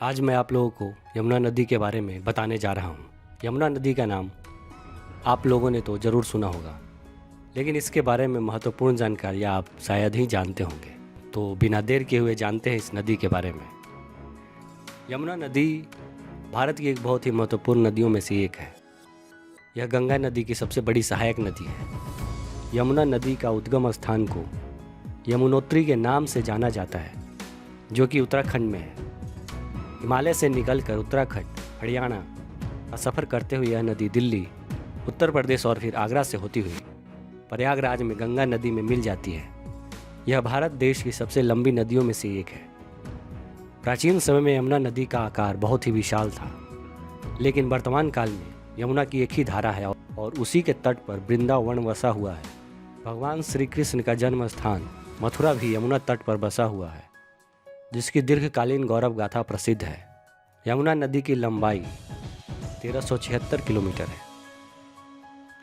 आज मैं आप लोगों को यमुना नदी के बारे में बताने जा रहा हूँ। यमुना नदी का नाम आप लोगों ने तो ज़रूर सुना होगा, लेकिन इसके बारे में महत्वपूर्ण जानकारी आप शायद ही जानते होंगे। तो बिना देर किए हुए जानते हैं इस नदी के बारे में। यमुना नदी भारत की एक बहुत ही महत्वपूर्ण नदियों में से एक है। यह गंगा नदी की सबसे बड़ी सहायक नदी है। यमुना नदी का उद्गम स्थान को यमुनोत्री के नाम से जाना जाता है, जो कि उत्तराखंड में है। हिमालय से निकलकर उत्तराखंड, हरियाणा का सफ़र करते हुए यह नदी दिल्ली, उत्तर प्रदेश और फिर आगरा से होती हुई प्रयागराज में गंगा नदी में मिल जाती है। यह भारत देश की सबसे लंबी नदियों में से एक है। प्राचीन समय में यमुना नदी का आकार बहुत ही विशाल था, लेकिन वर्तमान काल में यमुना की एक ही धारा है और उसी के तट पर वृंदावन बसा हुआ है। भगवान श्री कृष्ण का जन्म स्थान मथुरा भी यमुना तट पर बसा हुआ है, जिसकी दीर्घकालीन गौरव गाथा प्रसिद्ध है। यमुना नदी की लंबाई 1376 किलोमीटर है।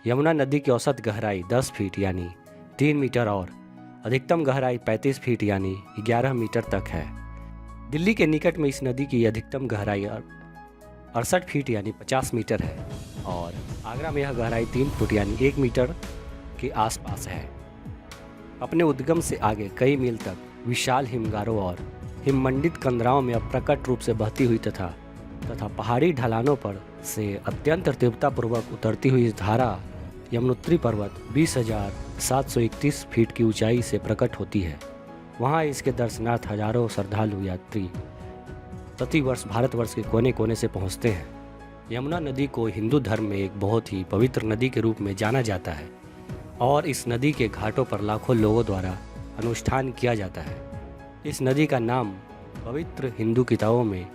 यमुना नदी की औसत गहराई 10 फीट यानी 3 मीटर और अधिकतम गहराई 35 फीट यानी 11 मीटर तक है। दिल्ली के निकट में इस नदी की अधिकतम गहराई 68 फीट यानी 50 मीटर है और आगरा में यह गहराई 3 फुट यानी 1 मीटर के आसपास है। अपने उद्गम से आगे कई मील तक विशाल हिमगारों और हिममंडित कंदराओं में अप्रकट रूप से बहती हुई तथा पहाड़ी ढलानों पर से अत्यंत तीव्रतापूर्वक उतरती हुई इस धारा यमुनोत्री पर्वत 20,731 फीट की ऊंचाई से प्रकट होती है। वहां इसके दर्शनार्थ हजारों श्रद्धालु यात्री प्रतिवर्ष भारतवर्ष के कोने कोने से पहुंचते हैं। यमुना नदी को हिंदू धर्म में एक बहुत ही पवित्र नदी के रूप में जाना जाता है और इस नदी के घाटों पर लाखों लोगों द्वारा अनुष्ठान किया जाता है। इस नदी का नाम पवित्र हिंदू किताबों में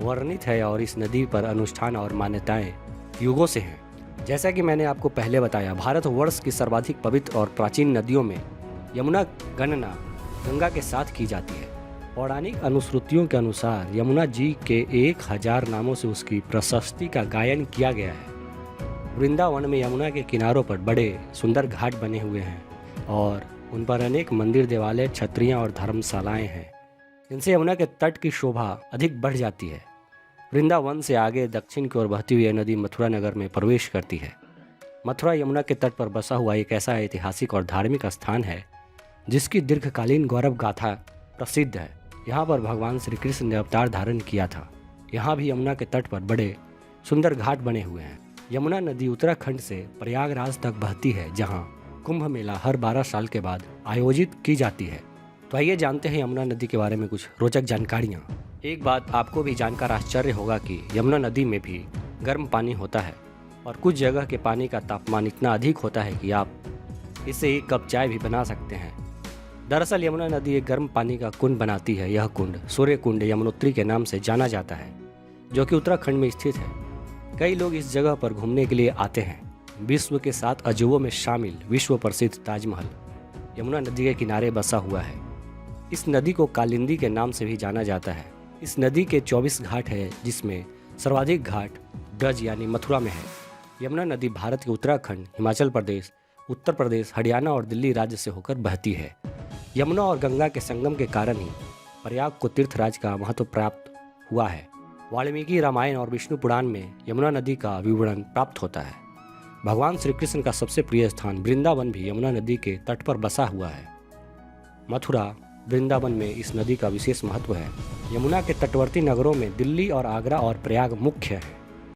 वर्णित है और इस नदी पर अनुष्ठान और मान्यताएं युगों से हैं। जैसा कि मैंने आपको पहले बताया, भारतवर्ष की सर्वाधिक पवित्र और प्राचीन नदियों में यमुना गणना गंगा के साथ की जाती है। पौराणिक अनुश्रुतियों के अनुसार यमुना जी के 1000 नामों से उसकी प्रशस्ति का गायन किया गया है। वृंदावन में यमुना के किनारों पर बड़े सुंदर घाट बने हुए हैं और उन पर अनेक मंदिर, देवालय, छतरियाँ और धर्मशालाएं हैं, जिनसे यमुना के तट की शोभा अधिक बढ़ जाती है। वृंदावन से आगे दक्षिण की ओर बहती हुई नदी मथुरा नगर में प्रवेश करती है। मथुरा यमुना के तट पर बसा हुआ एक ऐसा ऐतिहासिक और धार्मिक स्थान है जिसकी दीर्घकालीन गौरव गाथा प्रसिद्ध है। यहाँ पर भगवान श्री कृष्ण ने अवतार धारण किया था। यहाँ भी यमुना के तट पर बड़े सुंदर घाट बने हुए हैं। यमुना नदी उत्तराखंड से प्रयागराज तक बहती है, जहाँ कुंभ मेला हर 12 साल के बाद आयोजित की जाती है। तो आइए जानते हैं यमुना नदी के बारे में कुछ रोचक जानकारियाँ। एक बात आपको भी जानकर आश्चर्य होगा कि यमुना नदी में भी गर्म पानी होता है और कुछ जगह के पानी का तापमान इतना अधिक होता है कि आप इससे एक कप चाय भी बना सकते हैं। दरअसल यमुना नदी एक गर्म पानी का कुंड बनाती है। यह कुंड सूर्य कुंड यमुनोत्री के नाम से जाना जाता है, जो कि उत्तराखंड में स्थित है। कई लोग इस जगह पर घूमने के लिए आते हैं। विश्व के 7 अजूबों में शामिल विश्व प्रसिद्ध ताजमहल यमुना नदी के किनारे बसा हुआ है। इस नदी को कालिंदी के नाम से भी जाना जाता है। इस नदी के 24 घाट है, जिसमें सर्वाधिक घाट ब्रज यानी मथुरा में है। यमुना नदी भारत के उत्तराखंड, हिमाचल प्रदेश, उत्तर प्रदेश, हरियाणा और दिल्ली राज्य से होकर बहती है। यमुना और गंगा के संगम के कारण ही प्रयाग को तीर्थराज का महत्व प्राप्त हुआ है। वाल्मीकि रामायण और विष्णु पुराण में यमुना नदी का विवरण प्राप्त होता है। भगवान श्री कृष्ण का सबसे प्रिय स्थान वृंदावन भी यमुना नदी के तट पर बसा हुआ है। मथुरा, वृंदावन में इस नदी का विशेष महत्व है। यमुना के तटवर्ती नगरों में दिल्ली और आगरा और प्रयाग मुख्य है।